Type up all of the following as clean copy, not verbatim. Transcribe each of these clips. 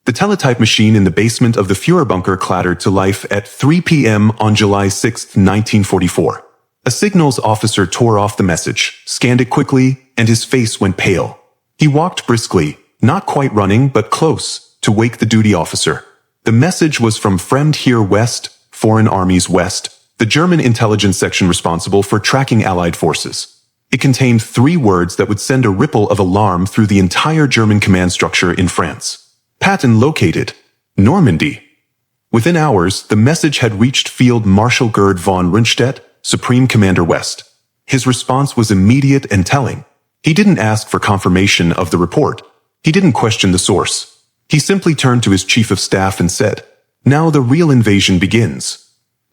The teletype machine in the basement of the Führer bunker clattered to life at 3 p.m. on July 6, 1944. A signals officer tore off the message, scanned it quickly, and his face went pale. He walked briskly, not quite running but close, to wake the duty officer. The message was from Fremd Heer West, Foreign Armies West, the German intelligence section responsible for tracking Allied forces. It contained 3 words that would send a ripple of alarm through the entire German command structure in France. Patton located Normandy. Within hours, the message had reached Field Marshal von Rundstedt, Supreme Commander West. His response was immediate and telling. He didn't ask for confirmation of the report. He didn't question the source. He simply turned to his chief of staff and said, "Now the real invasion begins."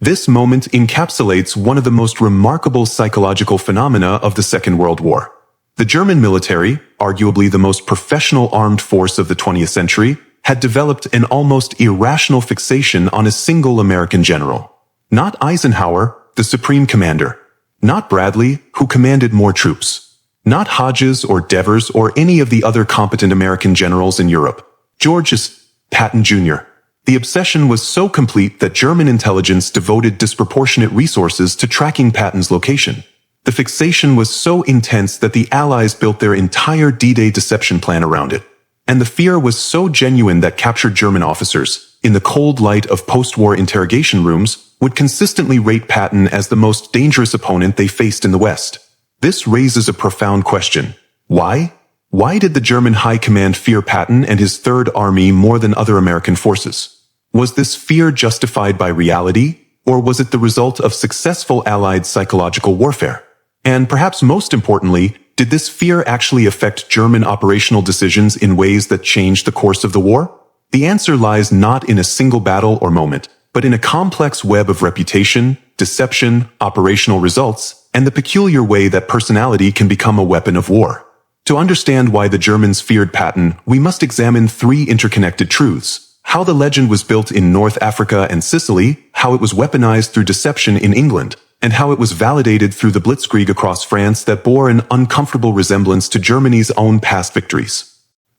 This moment encapsulates one of the most remarkable psychological phenomena of the Second World War. The German military, arguably the most professional armed force of the 20th century, had developed an almost irrational fixation on a single American general. Not Eisenhower, the supreme commander. Not Bradley, who commanded more troops. Not Hodges or Devers or any of the other competent American generals in Europe. George S. Patton Jr. The obsession was so complete that German intelligence devoted disproportionate resources to tracking Patton's location. The fixation was so intense that the Allies built their entire D-Day deception plan around it. And the fear was so genuine that captured German officers, in the cold light of post-war interrogation rooms, would consistently rate Patton as the most dangerous opponent they faced in the West. This raises a profound question. Why? Why did the German high command fear Patton and his Third Army more than other American forces? Was this fear justified by reality, or was it the result of successful Allied psychological warfare? And perhaps most importantly, did this fear actually affect German operational decisions in ways that changed the course of the war? The answer lies not in a single battle or moment, but in a complex web of reputation, deception, operational results, and the peculiar way that personality can become a weapon of war. To understand why the Germans feared Patton, we must examine 3 interconnected truths: how the legend was built in North Africa and Sicily, how it was weaponized through deception in England, and how it was validated through the blitzkrieg across France that bore an uncomfortable resemblance to Germany's own past victories.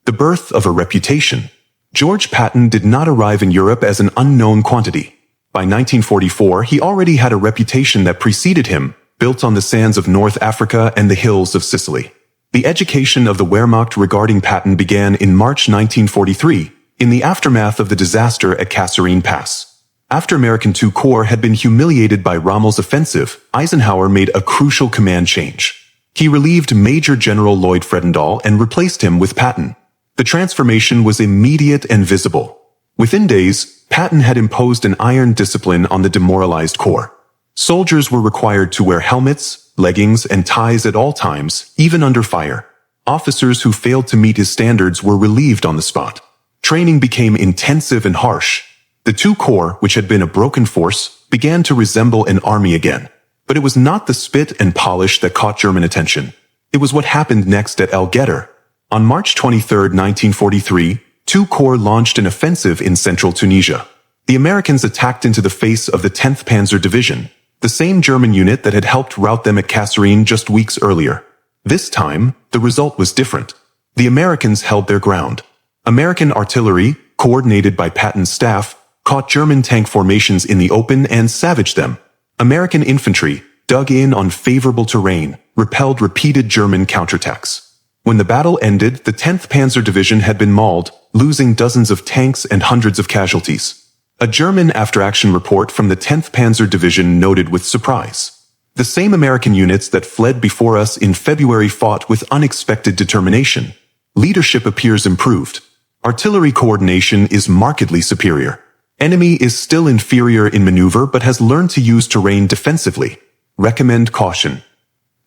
The birth of a reputation. George Patton did not arrive in Europe as an unknown quantity. By 1944, he already had a reputation that preceded him, built on the sands of North Africa and the hills of Sicily. The education of the Wehrmacht regarding Patton began in March 1943, in the aftermath of the disaster at Kasserine Pass. After American II Corps had been humiliated by Rommel's offensive, Eisenhower made a crucial command change. He relieved Major General Lloyd Fredendall and replaced him with Patton. The transformation was immediate and visible. Within days, Patton had imposed an iron discipline on the demoralized corps. Soldiers were required to wear helmets, leggings, and ties at all times, even under fire. Officers who failed to meet his standards were relieved on the spot. Training became intensive and harsh. The II Corps, which had been a broken force, began to resemble an army again. But it was not the spit and polish that caught German attention. It was what happened next at El Gueter. On March 23, 1943, II Corps launched an offensive in central Tunisia. The Americans attacked into the face of the 10th Panzer Division, the same German unit that had helped rout them at Kasserine just weeks earlier. This time, the result was different. The Americans held their ground. American artillery, coordinated by Patton's staff, caught German tank formations in the open and savaged them. American infantry, dug in on favorable terrain, repelled repeated German counterattacks. When the battle ended, the 10th Panzer Division had been mauled, losing dozens of tanks and hundreds of casualties. A German after-action report from the 10th Panzer Division noted with surprise. The same American units that fled before us in February fought with unexpected determination. Leadership appears improved. Artillery coordination is markedly superior. Enemy is still inferior in maneuver but has learned to use terrain defensively. Recommend caution.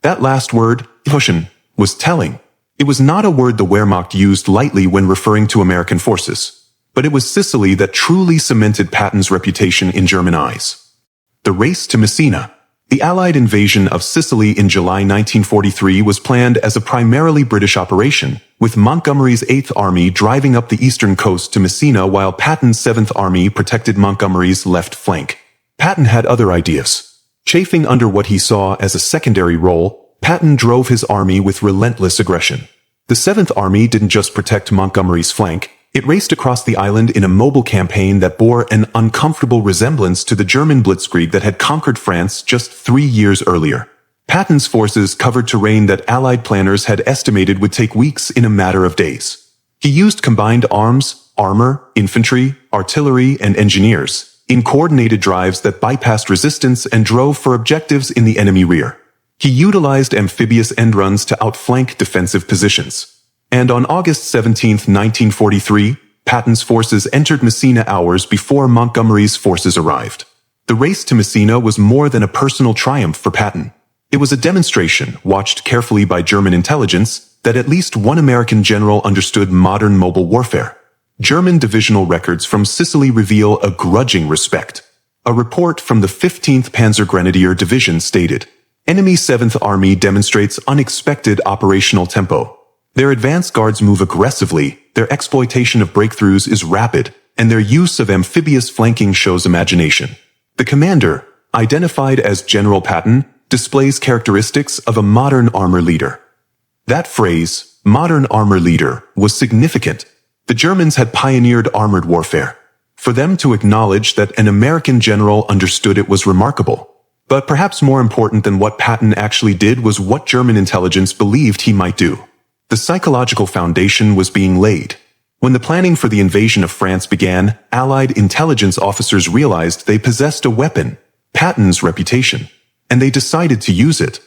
That last word, caution, was telling. It was not a word the Wehrmacht used lightly when referring to American forces. But it was Sicily that truly cemented Patton's reputation in German eyes. The race to Messina. The Allied invasion of Sicily in July 1943 was planned as a primarily British operation, with Montgomery's 8th Army driving up the eastern coast to Messina while Patton's 7th Army protected Montgomery's left flank. Patton had other ideas. Chafing under what he saw as a secondary role, Patton drove his army with relentless aggression. The 7th Army didn't just protect Montgomery's flank, It raced across the island in a mobile campaign that bore an uncomfortable resemblance to the German blitzkrieg that had conquered France just 3 years earlier. Patton's forces covered terrain that Allied planners had estimated would take weeks in a matter of days. He used combined arms, armor, infantry, artillery, and engineers in coordinated drives that bypassed resistance and drove for objectives in the enemy rear. He utilized amphibious end runs to outflank defensive positions. And on August 17, 1943, Patton's forces entered Messina hours before Montgomery's forces arrived. The race to Messina was more than a personal triumph for Patton. It was a demonstration, watched carefully by German intelligence, that at least one American general understood modern mobile warfare. German divisional records from Sicily reveal a grudging respect. A report from the 15th Panzer Grenadier Division stated, "Enemy 7th Army demonstrates unexpected operational tempo. Their advance guards move aggressively, their exploitation of breakthroughs is rapid, and their use of amphibious flanking shows imagination." The commander, identified as General Patton, displays characteristics of a modern armor leader. That phrase, modern armor leader, was significant. The Germans had pioneered armored warfare. For them to acknowledge that an American general understood it was remarkable. But perhaps more important than what Patton actually did was what German intelligence believed he might do. The psychological foundation was being laid. When the planning for the invasion of France began, Allied intelligence officers realized they possessed a weapon, Patton's reputation, and they decided to use it.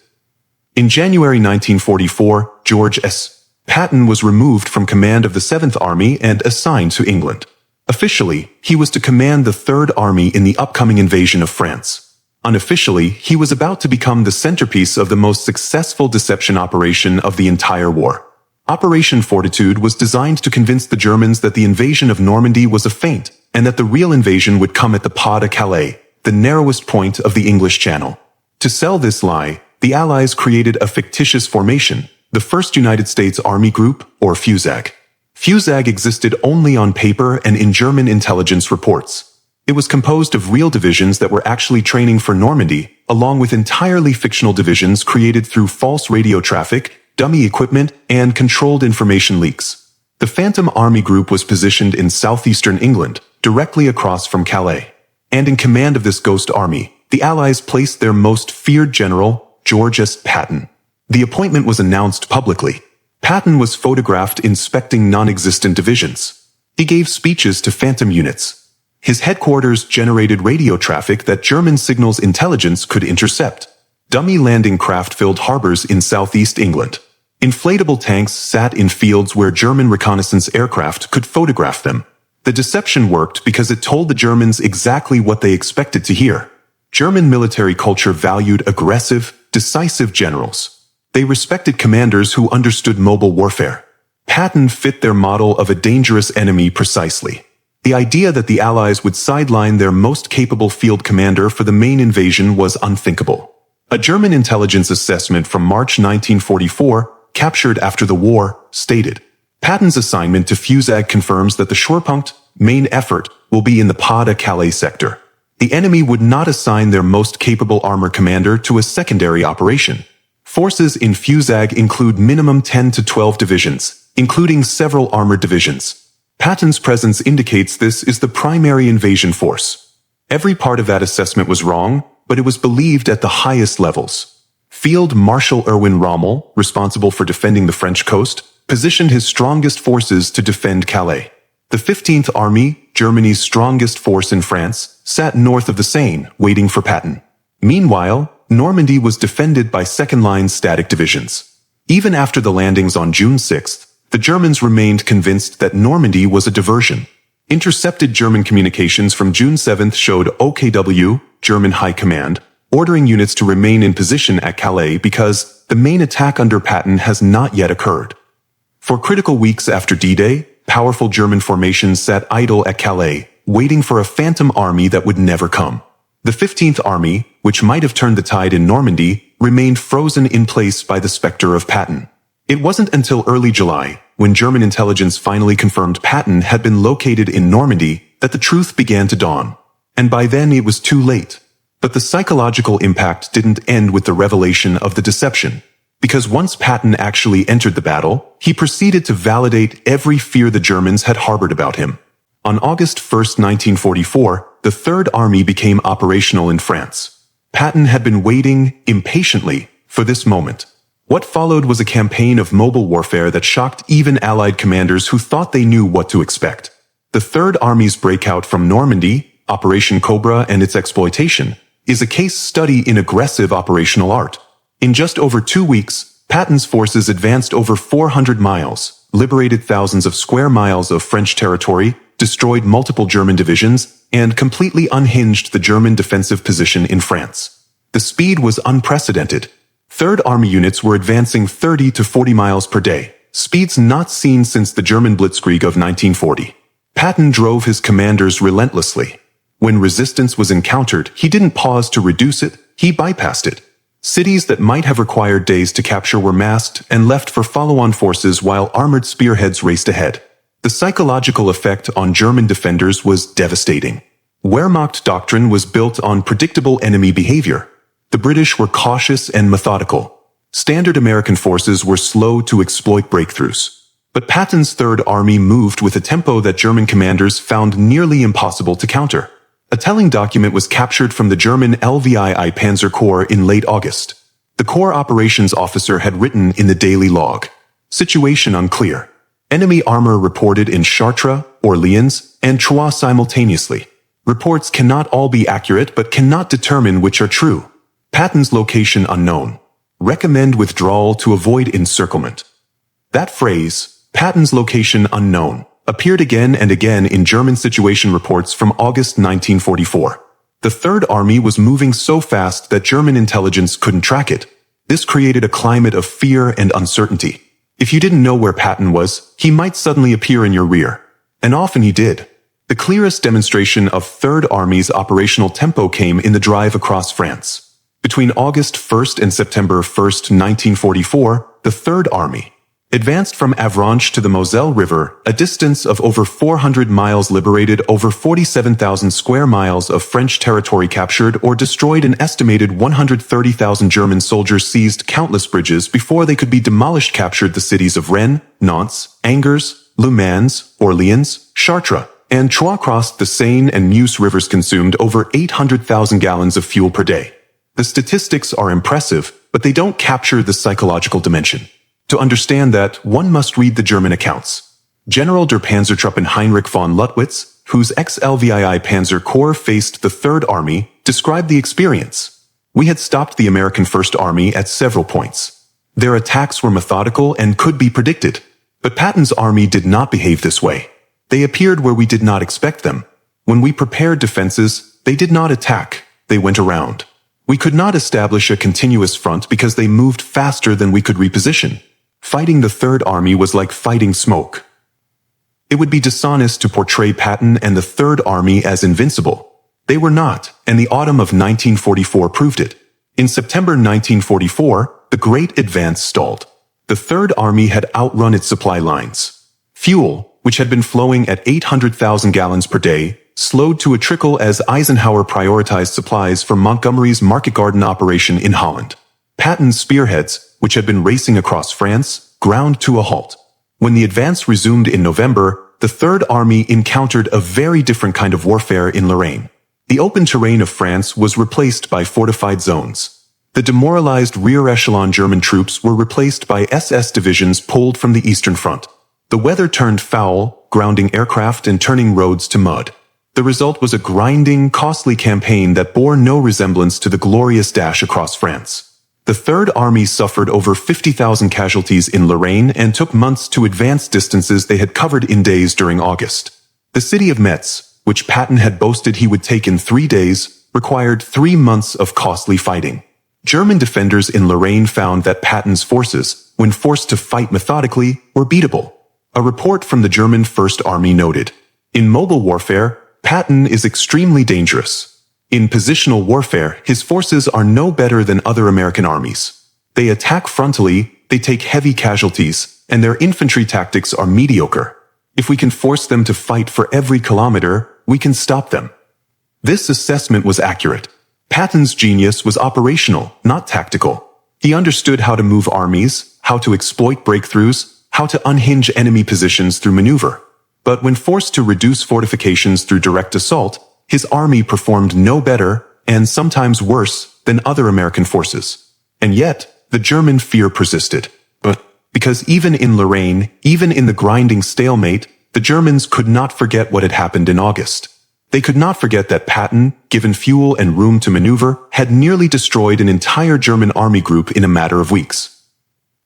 In January 1944, George S. Patton was removed from command of the 7th Army and assigned to England. Officially, he was to command the 3rd Army in the upcoming invasion of France. Unofficially, he was about to become the centerpiece of the most successful deception operation of the entire war. Operation Fortitude was designed to convince the Germans that the invasion of Normandy was a feint, and that the real invasion would come at the Pas de Calais, the narrowest point of the English Channel. To sell this lie, the Allies created a fictitious formation, the 1st United States Army Group, or FUSAG. FUSAG existed only on paper and in German intelligence reports. It was composed of real divisions that were actually training for Normandy, along with entirely fictional divisions created through false radio traffic, dummy equipment, and controlled information leaks. The Phantom Army Group was positioned in southeastern England, directly across from Calais. And in command of this ghost army, the Allies placed their most feared general, George S. Patton. The appointment was announced publicly. Patton was photographed inspecting non-existent divisions. He gave speeches to phantom units. His headquarters generated radio traffic that German signals intelligence could intercept. Dummy landing craft filled harbors in southeast England. Inflatable tanks sat in fields where German reconnaissance aircraft could photograph them. The deception worked because it told the Germans exactly what they expected to hear. German military culture valued aggressive, decisive generals. They respected commanders who understood mobile warfare. Patton fit their model of a dangerous enemy precisely. The idea that the Allies would sideline their most capable field commander for the main invasion was unthinkable. A German intelligence assessment from March 1944, captured after the war, stated, "Patton's assignment to FUSAG confirms that the Schwerpunkt, main effort, will be in the Pas de Calais sector. The enemy would not assign their most capable armor commander to a secondary operation. Forces in FUSAG include minimum 10 to 12 divisions, including several armored divisions. Patton's presence indicates this is the primary invasion force." Every part of that assessment was wrong, but it was believed at the highest levels. Field Marshal Erwin Rommel, responsible for defending the French coast, positioned his strongest forces to defend Calais. The 15th Army, Germany's strongest force in France, sat north of the Seine, waiting for Patton. Meanwhile, Normandy was defended by second-line static divisions. Even after the landings on June 6th, the Germans remained convinced that Normandy was a diversion. Intercepted German communications from June 7th showed OKW, German High Command, ordering units to remain in position at Calais because the main attack under Patton has not yet occurred. For critical weeks after D-Day, powerful German formations sat idle at Calais, waiting for a phantom army that would never come. The 15th Army, which might have turned the tide in Normandy, remained frozen in place by the specter of Patton. It wasn't until early July, when German intelligence finally confirmed Patton had been located in Normandy, that the truth began to dawn. And by then it was too late. But the psychological impact didn't end with the revelation of the deception. because once Patton actually entered the battle, he proceeded to validate every fear the Germans had harbored about him. On August 1st, 1944, the Third Army became operational in France. Patton had been waiting, impatiently, for this moment. What followed was a campaign of mobile warfare that shocked even Allied commanders who thought they knew what to expect. The Third Army's breakout from Normandy, Operation Cobra and its exploitation, is a case study in aggressive operational art. In just over 2 weeks, Patton's forces advanced over 400 miles, liberated thousands of square miles of French territory, destroyed multiple German divisions, and completely unhinged the German defensive position in France. The speed was unprecedented. Third Army units were advancing 30 to 40 miles per day, speeds not seen since the German blitzkrieg of 1940. Patton drove his commanders relentlessly. When resistance was encountered, he didn't pause to reduce it, he bypassed it. Cities that might have required days to capture were masked and left for follow-on forces while armored spearheads raced ahead. The psychological effect on German defenders was devastating. Wehrmacht doctrine was built on predictable enemy behavior. The British were cautious and methodical. Standard American forces were slow to exploit breakthroughs. But Patton's Third Army moved with a tempo that German commanders found nearly impossible to counter. A telling document was captured from the German LVII Panzer Corps in late August. The Corps operations officer had written in the daily log, "Situation unclear. Enemy armor reported in Chartres, Orleans, and Troyes simultaneously. Reports cannot all be accurate but cannot determine which are true. Patton's location unknown. Recommend withdrawal to avoid encirclement." That phrase, Patton's location unknown, appeared again and again in German situation reports from August 1944. The Third Army was moving so fast that German intelligence couldn't track it. This created a climate of fear and uncertainty. If you didn't know where Patton was, he might suddenly appear in your rear. And often he did. The clearest demonstration of Third Army's operational tempo came in the drive across France. Between August 1st and September 1st, 1944, the Third Army advanced from Avranches to the Moselle River, a distance of over 400 miles, liberated over 47,000 square miles of French territory, captured or destroyed an estimated 130,000 German soldiers, seized countless bridges before they could be demolished, captured the cities of Rennes, Nantes, Angers, Le Mans, Orleans, Chartres, and Troyes, crossed the Seine and Meuse rivers, consumed over 800,000 gallons of fuel per day. The statistics are impressive, but they don't capture the psychological dimension. To understand that, one must read the German accounts. General der Panzertruppen Heinrich von Luttwitz, whose ex-LVII Panzer Corps faced the Third Army, described the experience. "We had stopped the American First Army at several points. Their attacks were methodical and could be predicted. But Patton's army did not behave this way. They appeared where we did not expect them. When we prepared defenses, they did not attack, they went around. We could not establish a continuous front because they moved faster than we could reposition. Fighting the Third Army was like fighting smoke." It would be dishonest to portray Patton and the Third Army as invincible. They were not, and the autumn of 1944 proved it. In September 1944, the Great Advance stalled. The Third Army had outrun its supply lines. Fuel, which had been flowing at 800,000 gallons per day, slowed to a trickle as Eisenhower prioritized supplies from Montgomery's Market Garden operation in Holland. Patton's spearheads, which had been racing across France, ground to a halt. When the advance resumed in November, the Third Army encountered a very different kind of warfare in Lorraine. The open terrain of France was replaced by fortified zones. The demoralized rear echelon German troops were replaced by SS divisions pulled from the Eastern Front. The weather turned foul, grounding aircraft and turning roads to mud. The result was a grinding, costly campaign that bore no resemblance to the glorious dash across France. The Third Army suffered over 50,000 casualties in Lorraine and took months to advance distances they had covered in days during August. The city of Metz, which Patton had boasted he would take in 3 days, required 3 months of costly fighting. German defenders in Lorraine found that Patton's forces, when forced to fight methodically, were beatable. A report from the German First Army noted, "In mobile warfare, Patton is extremely dangerous. In positional warfare, his forces are no better than other American armies. They attack frontally, they take heavy casualties, and their infantry tactics are mediocre. If we can force them to fight for every kilometer, we can stop them." This assessment was accurate. Patton's genius was operational, not tactical. He understood how to move armies, how to exploit breakthroughs, how to unhinge enemy positions through maneuver. But when forced to reduce fortifications through direct assault, his army performed no better, and sometimes worse, than other American forces. And yet, the German fear persisted. Because even in Lorraine, even in the grinding stalemate, the Germans could not forget what had happened in August. They could not forget that Patton, given fuel and room to maneuver, had nearly destroyed an entire German army group in a matter of weeks.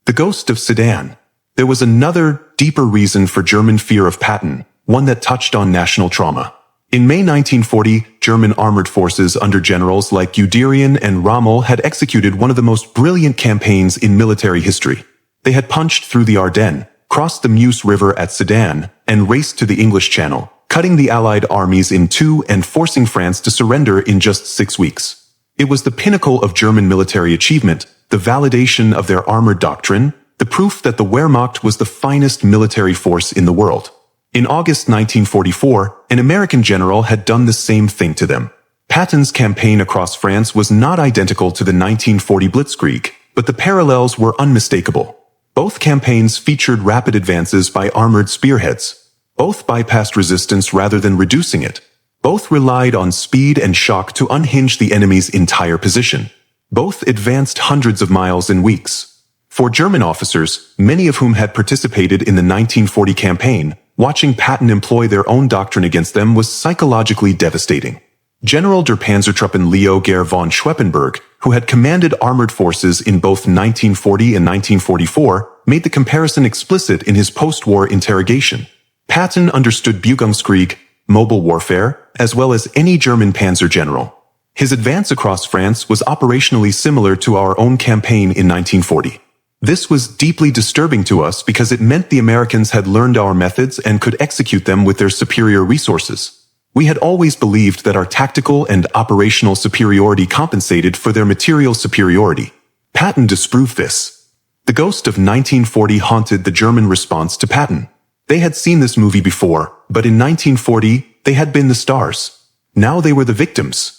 The ghost of Sedan. There was another, deeper reason for German fear of Patton, one that touched on national trauma. In May 1940, German armored forces under generals like Guderian and Rommel had executed one of the most brilliant campaigns in military history. They had punched through the Ardennes, crossed the Meuse River at Sedan, and raced to the English Channel, cutting the Allied armies in two and forcing France to surrender in just 6 weeks. It was the pinnacle of German military achievement, the validation of their armored doctrine, the proof that the Wehrmacht was the finest military force in the world. In August 1944, an American general had done the same thing to them. Patton's campaign across France was not identical to the 1940 Blitzkrieg, but the parallels were unmistakable. Both campaigns featured rapid advances by armored spearheads. Both bypassed resistance rather than reducing it. Both relied on speed and shock to unhinge the enemy's entire position. Both advanced hundreds of miles in weeks. For German officers, many of whom had participated in the 1940 campaign, watching Patton employ their own doctrine against them was psychologically devastating. General der Panzertruppen Leo Gehr von Schweppenberg, who had commanded armored forces in both 1940 and 1944, made the comparison explicit in his post-war interrogation. Patton understood Bugungskrieg, mobile warfare, as well as any German panzer general. His advance across France was operationally similar to our own campaign in 1940. This was deeply disturbing to us because it meant the Americans had learned our methods and could execute them with their superior resources. We had always believed that our tactical and operational superiority compensated for their material superiority. Patton disproved this. The ghost of 1940 haunted the German response to Patton. They had seen this movie before, but in 1940, they had been the stars. Now they were the victims.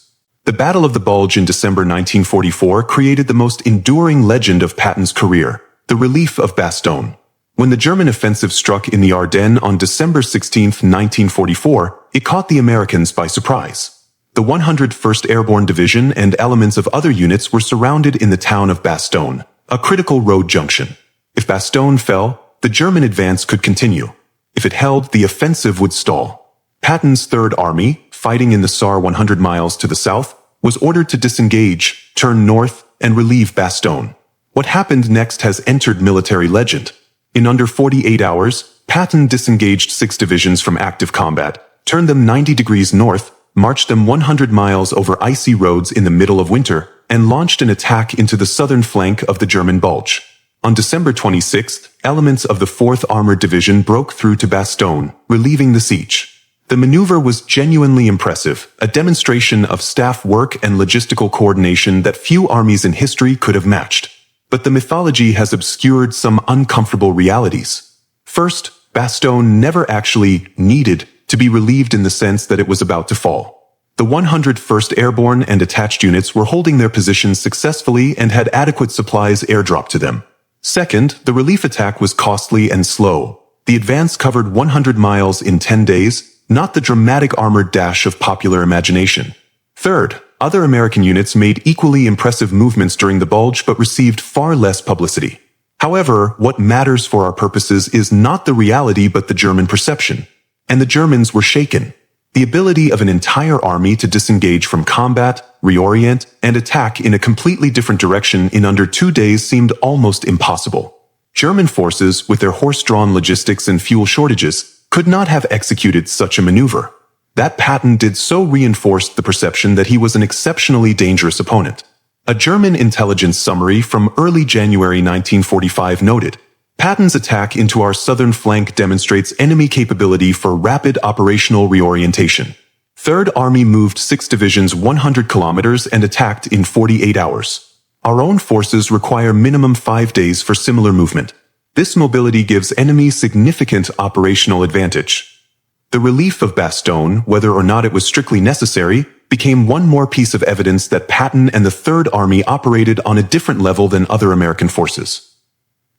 The Battle of the Bulge in December 1944 created the most enduring legend of Patton's career, the relief of Bastogne. When the German offensive struck in the Ardennes on December 16, 1944, it caught the Americans by surprise. The 101st Airborne Division and elements of other units were surrounded in the town of Bastogne, a critical road junction. If Bastogne fell, the German advance could continue. If it held, the offensive would stall. Patton's Third Army, fighting in the Saar 100 miles to the south, was ordered to disengage, turn north, and relieve Bastogne. What happened next has entered military legend. In under 48 hours, Patton disengaged 6 divisions from active combat, turned them 90 degrees north, marched them 100 miles over icy roads in the middle of winter, and launched an attack into the southern flank of the German Bulge. On December 26th, elements of the 4th Armored Division broke through to Bastogne, relieving the siege. The maneuver was genuinely impressive, a demonstration of staff work and logistical coordination that few armies in history could have matched. But the mythology has obscured some uncomfortable realities. First, Bastogne never actually needed to be relieved in the sense that it was about to fall. The 101st Airborne and attached units were holding their positions successfully and had adequate supplies airdropped to them. Second, the relief attack was costly and slow. The advance covered 100 miles in 10 days, not the dramatic armored dash of popular imagination. Third, other American units made equally impressive movements during the Bulge but received far less publicity. However, what matters for our purposes is not the reality but the German perception. And the Germans were shaken. The ability of an entire army to disengage from combat, reorient, and attack in a completely different direction in under 2 days seemed almost impossible. German forces, with their horse-drawn logistics and fuel shortages, could not have executed such a maneuver. That Patton did so reinforced the perception that he was an exceptionally dangerous opponent. A German intelligence summary from early January 1945 noted, Patton's attack into our southern flank demonstrates enemy capability for rapid operational reorientation. Third Army moved 6 divisions 100 kilometers and attacked in 48 hours. Our own forces require minimum 5 days for similar movement. This mobility gives enemy significant operational advantage. The relief of Bastogne, whether or not it was strictly necessary, became one more piece of evidence that Patton and the Third Army operated on a different level than other American forces.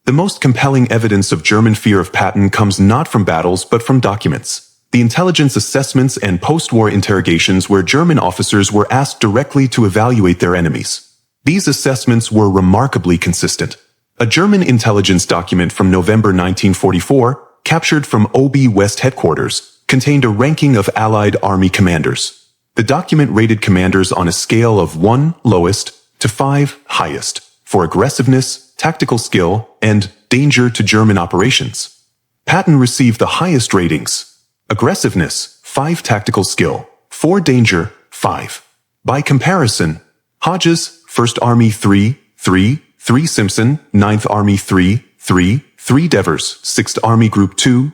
The most compelling evidence of German fear of Patton comes not from battles but from documents, the intelligence assessments and post-war interrogations where German officers were asked directly to evaluate their enemies. These assessments were remarkably consistent. A German intelligence document from November 1944, captured from OB West headquarters, contained a ranking of Allied Army commanders. The document rated commanders on a scale of 1, lowest, to 5, highest, for aggressiveness, tactical skill, and danger to German operations. Patton received the highest ratings. Aggressiveness, 5, tactical skill, 4, danger, 5. By comparison, Hodges, 1st Army 3, 3 Simpson, 9th Army 3, 3 Devers, 6th Army Group 2,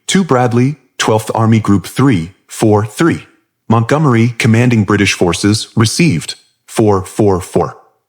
2 Bradley, 12th Army Group 3, 3. Montgomery, commanding British forces, received 4.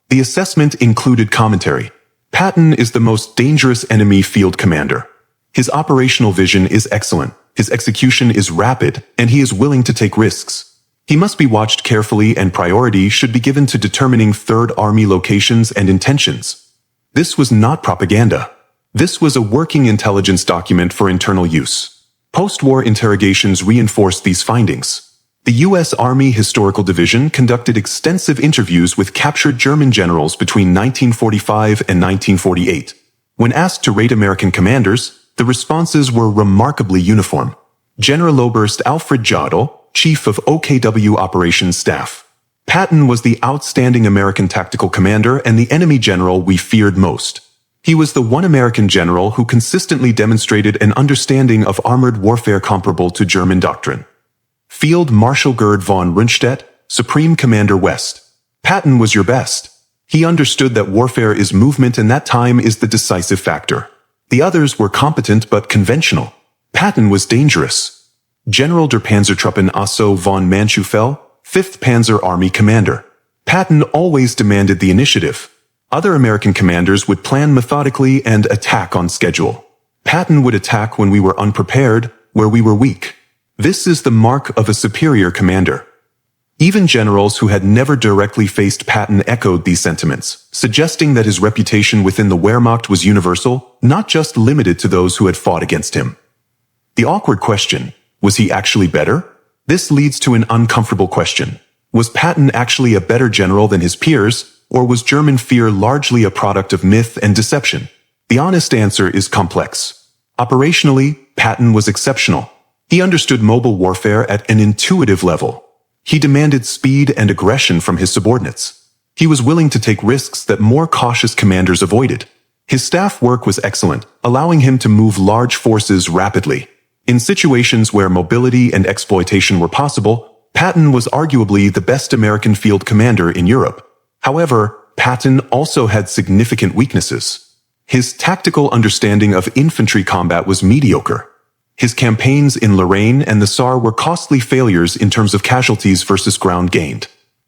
The assessment included commentary. Patton is the most dangerous enemy field commander. His operational vision is excellent, his execution is rapid, and he is willing to take risks. He must be watched carefully and priority should be given to determining Third Army locations and intentions. This was not propaganda. This was a working intelligence document for internal use. Post-war interrogations reinforced these findings. The U.S. Army Historical Division conducted extensive interviews with captured German generals between 1945 and 1948. When asked to rate American commanders, the responses were remarkably uniform. Generaloberst Alfred Jodl, Chief of OKW Operations Staff. Patton was the outstanding American tactical commander and the enemy general we feared most. He was the one American general who consistently demonstrated an understanding of armored warfare comparable to German doctrine. Field Marshal von Rundstedt, Supreme Commander West. Patton was your best. He understood that warfare is movement and that time is the decisive factor. The others were competent but conventional. Patton was dangerous. General der Panzertruppen Otto von Manschufel, 5th Panzer Army Commander. Patton always demanded the initiative. Other American commanders would plan methodically and attack on schedule. Patton would attack when we were unprepared, where we were weak. This is the mark of a superior commander. Even generals who had never directly faced Patton echoed these sentiments, suggesting that his reputation within the Wehrmacht was universal, not just limited to those who had fought against him. The awkward question, was he actually better? This leads to an uncomfortable question. Was Patton actually a better general than his peers, or was German fear largely a product of myth and deception? The honest answer is complex. Operationally, Patton was exceptional. He understood mobile warfare at an intuitive level. He demanded speed and aggression from his subordinates. He was willing to take risks that more cautious commanders avoided. His staff work was excellent, allowing him to move large forces rapidly. In situations where mobility and exploitation were possible, Patton was arguably the best American field commander in Europe. However, Patton also had significant weaknesses. His tactical understanding of infantry combat was mediocre. His campaigns in Lorraine and the Saar were costly failures in terms of casualties versus ground gained.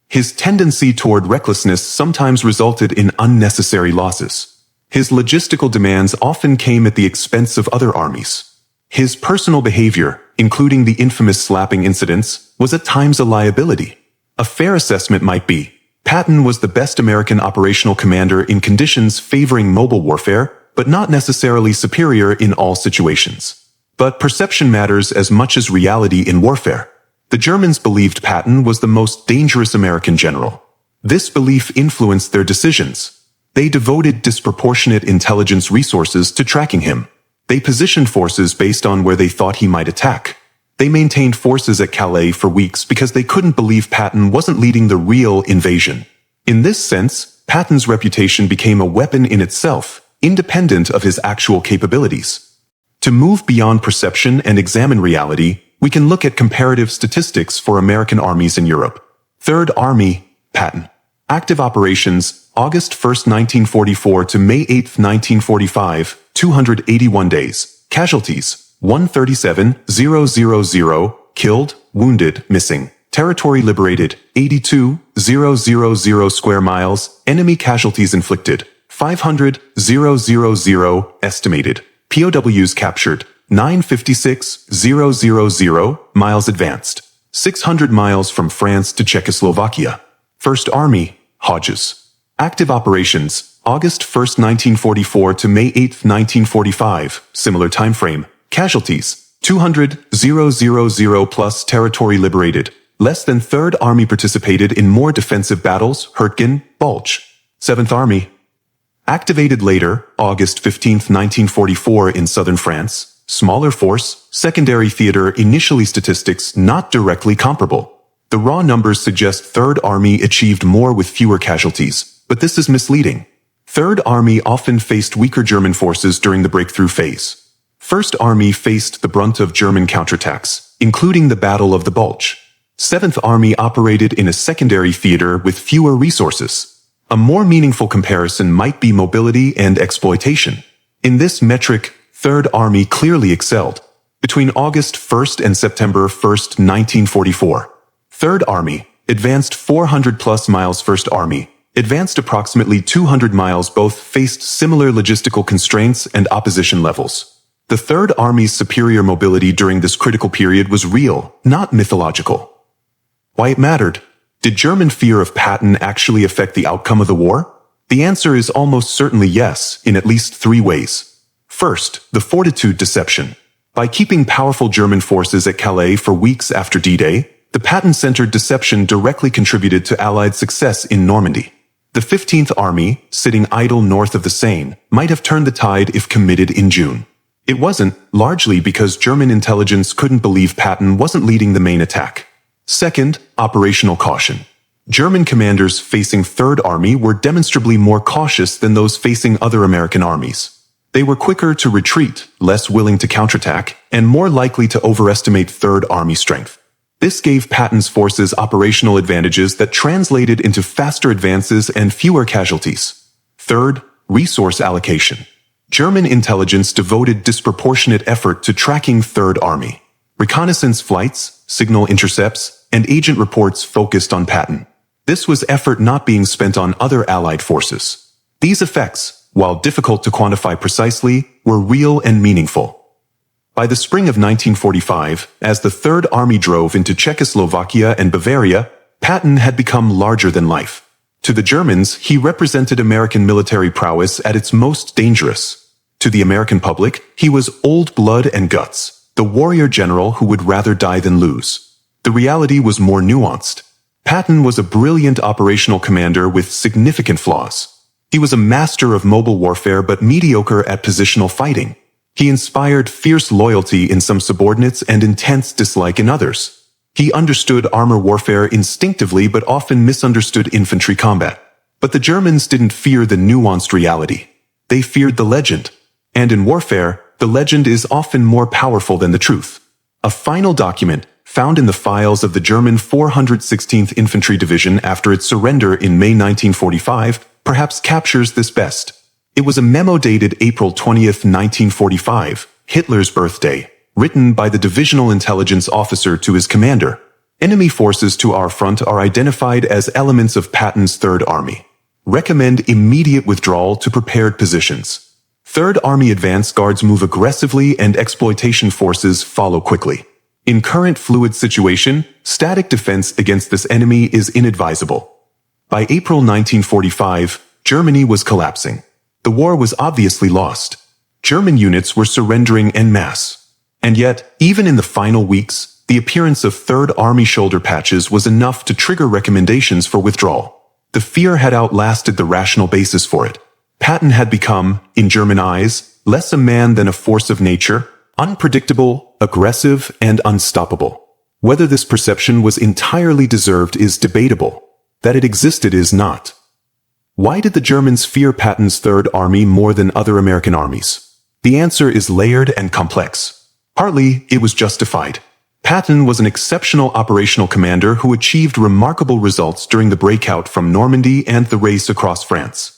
His tendency toward recklessness sometimes resulted in unnecessary losses. His logistical demands often came at the expense of other armies. His personal behavior, including the infamous slapping incidents, was at times a liability. A fair assessment might be, Patton was the best American operational commander in conditions favoring mobile warfare, but not necessarily superior in all situations. But perception matters as much as reality in warfare. The Germans believed Patton was the most dangerous American general. This belief influenced their decisions. They devoted disproportionate intelligence resources to tracking him. They positioned forces based on where they thought he might attack. They maintained forces at Calais for weeks because they couldn't believe Patton wasn't leading the real invasion. In this sense, Patton's reputation became a weapon in itself, independent of his actual capabilities. To move beyond perception and examine reality, we can look at comparative statistics for American armies in Europe. Third Army, Patton. Active operations, August 1, 1944 to May 8, 1945, 281 days. Casualties, 137,000, killed, wounded, missing. Territory liberated, 82,000 square miles. Enemy casualties inflicted, 500,000 estimated. POWs captured, 956,000 miles advanced, 600 miles from France to Czechoslovakia. First Army, Hodges. Active operations, August 1st, 1944 to May 8th, 1945, similar time frame. Casualties, 200,000 plus territory liberated. Less than 3rd Army participated in more defensive battles, Hurtgen, Bulge. 7th Army. Activated later, August 15, 1944 in southern France. Smaller force, secondary theater, initially statistics not directly comparable. The raw numbers suggest 3rd Army achieved more with fewer casualties, but this is misleading. 3rd Army often faced weaker German forces during the breakthrough phase. 1st Army faced the brunt of German counterattacks, including the Battle of the Bulge. 7th Army operated in a secondary theater with fewer resources. A more meaningful comparison might be mobility and exploitation. In this metric, 3rd Army clearly excelled. Between August 1st and September 1st, 1944, 3rd Army advanced 400 plus miles. 1st Army advanced approximately 200 miles. Both faced similar logistical constraints and opposition levels. The 3rd Army's superior mobility during this critical period was real, not mythological. Why it mattered? Did German fear of Patton actually affect the outcome of the war? The answer is almost certainly yes, in at least 3 ways. First, the Fortitude deception. By keeping powerful German forces at Calais for weeks after D-Day, the Patton-centered deception directly contributed to Allied success in Normandy. The 15th Army, sitting idle north of the Seine, might have turned the tide if committed in June. It wasn't, largely because German intelligence couldn't believe Patton wasn't leading the main attack. Second, operational caution. German commanders facing 3rd Army were demonstrably more cautious than those facing other American armies. They were quicker to retreat, less willing to counterattack, and more likely to overestimate 3rd Army strength. This gave Patton's forces operational advantages that translated into faster advances and fewer casualties. Third, resource allocation. German intelligence devoted disproportionate effort to tracking 3rd Army. Reconnaissance flights, signal intercepts, and agent reports focused on Patton. This was effort not being spent on other Allied forces. These effects, while difficult to quantify precisely, were real and meaningful. By the spring of 1945, as the 3rd Army drove into Czechoslovakia and Bavaria, Patton had become larger than life. To the Germans, he represented American military prowess at its most dangerous. To the American public, he was old blood and guts. The warrior general who would rather die than lose. The reality was more nuanced. Patton was a brilliant operational commander with significant flaws. He was a master of mobile warfare but mediocre at positional fighting. He inspired fierce loyalty in some subordinates and intense dislike in others. He understood armor warfare instinctively but often misunderstood infantry combat. But the Germans didn't fear the nuanced reality. They feared the legend. And in warfare, the legend is often more powerful than the truth. A final document, found in the files of the German 416th Infantry Division after its surrender in May 1945, perhaps captures this best. It was a memo dated April 20, 1945, Hitler's birthday, written by the divisional intelligence officer to his commander. Enemy forces to our front are identified as elements of Patton's 3rd Army. Recommend immediate withdrawal to prepared positions. 3rd Army advance guards move aggressively and exploitation forces follow quickly. In current fluid situation, static defense against this enemy is inadvisable. By April 1945, Germany was collapsing. The war was obviously lost. German units were surrendering en masse. And yet, even in the final weeks, the appearance of 3rd Army shoulder patches was enough to trigger recommendations for withdrawal. The fear had outlasted the rational basis for it. Patton had become, in German eyes, less a man than a force of nature, unpredictable, aggressive, and unstoppable. Whether this perception was entirely deserved is debatable. That it existed is not. Why did the Germans fear Patton's 3rd Army more than other American armies? The answer is layered and complex. Partly, it was justified. Patton was an exceptional operational commander who achieved remarkable results during the breakout from Normandy and the race across France.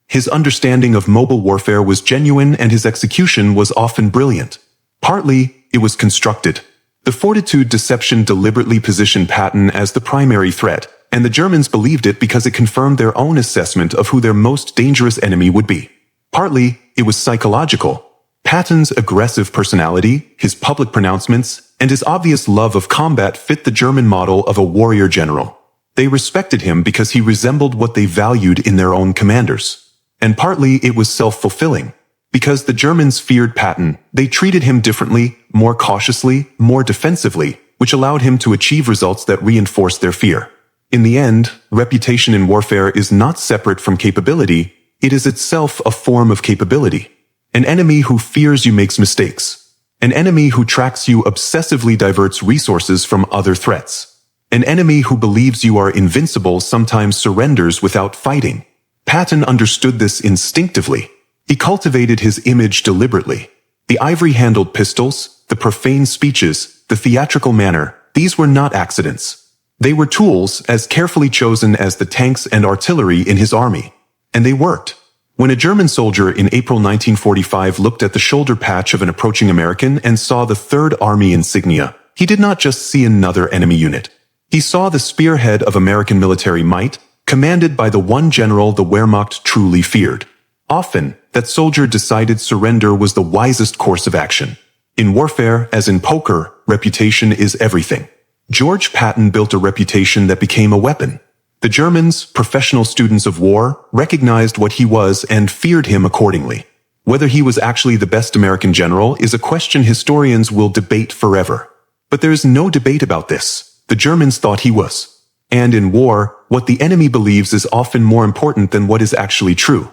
His understanding of mobile warfare was genuine and his execution was often brilliant. Partly, it was constructed. The Fortitude deception deliberately positioned Patton as the primary threat, and the Germans believed it because it confirmed their own assessment of who their most dangerous enemy would be. Partly, it was psychological. Patton's aggressive personality, his public pronouncements, and his obvious love of combat fit the German model of a warrior general. They respected him because he resembled what they valued in their own commanders. And partly it was self-fulfilling. Because the Germans feared Patton, they treated him differently, more cautiously, more defensively, which allowed him to achieve results that reinforced their fear. In the end, reputation in warfare is not separate from capability, it is itself a form of capability. An enemy who fears you makes mistakes. An enemy who tracks you obsessively diverts resources from other threats. An enemy who believes you are invincible sometimes surrenders without fighting. Patton understood this instinctively. He cultivated his image deliberately. The ivory-handled pistols, the profane speeches, the theatrical manner, these were not accidents. They were tools as carefully chosen as the tanks and artillery in his army. And they worked. When a German soldier in April 1945 looked at the shoulder patch of an approaching American and saw the Third Army insignia, he did not just see another enemy unit. He saw the spearhead of American military might, commanded by the one general the Wehrmacht truly feared. Often, that soldier decided surrender was the wisest course of action. In warfare, as in poker, reputation is everything. George Patton built a reputation that became a weapon. The Germans, professional students of war, recognized what he was and feared him accordingly. Whether he was actually the best American general is a question historians will debate forever. But there is no debate about this. The Germans thought he was. And in war, what the enemy believes is often more important than what is actually true.